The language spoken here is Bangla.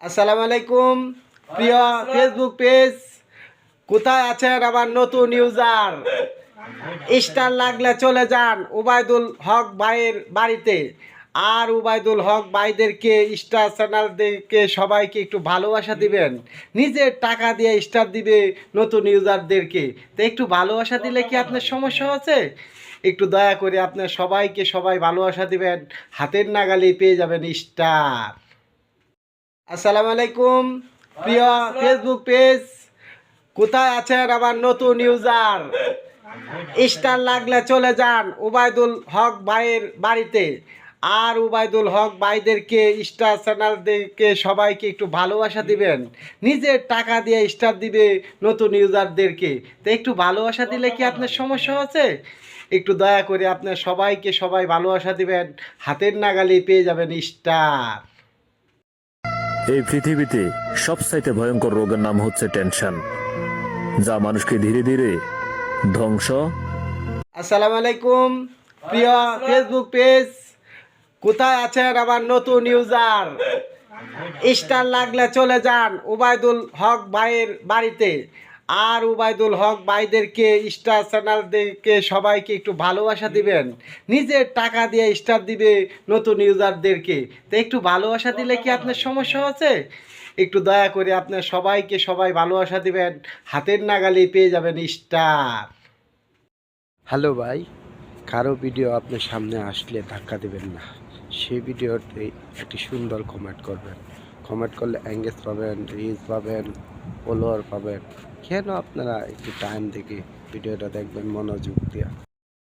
আসসালামু আলাইকুম প্রিয় ফেসবুক পেজ, কোথায় আছেন আমার নতুন ইউজার? স্টার লাগলে চলে যান উবাইদুল হক ভাইয়ের বাড়িতে। আর উবাইদুল হক ভাইদেরকে, স্টার চ্যানেলদেরকে সবাইকে একটু ভালোবাসা দিবেন। নিজের টাকা দিয়ে স্টার দিবে নতুন ইউজারদেরকে, তো একটু ভালোবাসা দিলে কি আপনার সমস্যা আছে? একটু দয়া করে আপনার সবাই ভালোবাসা দিবেন, হাতের নাগালে পেয়ে যাবেন স্টার। আসসালামু আলাইকুম প্রিয় ফেসবুক পেজ, কোথায় আছেন আমার নতুন ইউজার? স্টার লাগলে চলে যান উবাইদুল হক ভাইয়ের বাড়িতে। আর উবাইদুল হক ভাইদেরকে, স্টার চ্যানেলদেরকে সবাইকে একটু ভালোবাসা দিবেন। নিজের টাকা দিয়ে স্টার দিবে নতুন ইউজারদেরকে, তো একটু ভালোবাসা দিলে কি আপনার সমস্যা আছে? একটু দয়া করে আপনার সবাই ভালোবাসা দিবেন, হাতের নাগালে পেয়ে যাবেন স্টার। এই পৃথিবীতে সবচাইতে ভয়ঙ্কর রোগের নাম হচ্ছে টেনশন, যা মানুষকে ধীরে ধীরে ধ্বংস। আসসালামু আলাইকুম প্রিয় ফেসবুক পেজ, কোথায় আছেন আমার নতুন ইউজার? স্টার লাগলে চলে যান উবাইদুল হক ভাইয়ের বাড়িতে। আর উবাইদুল হক ভাইদেরকে, স্টার চ্যানেলদেরকে সবাইকে একটু ভালোবাসা দিবেন। নিজের টাকা দিয়ে স্টার দিবে নতুন ইউজারদেরকে, তো একটু ভালোবাসা দিলে কি আপনার সমস্যা আছে? একটু দয়া করে আপনার সবাই ভালোবাসা দিবেন, হাতের নাগালে পেয়ে যাবেন স্টার। হ্যালো ভাই, কারো ভিডিও আপনার সামনে আসলে ধাক্কা দেবেন না। সেই ভিডিওতে একটি সুন্দর কমেন্ট করবেন। কমেন্ট করলে এঙ্গেজ পাবেন, রিচ পাবেন, ফলোয়ার পাবেন। কেন আপনারা একটু টাইম দেখে ভিডিওটা দেখবেন মনোযোগ দিয়ে।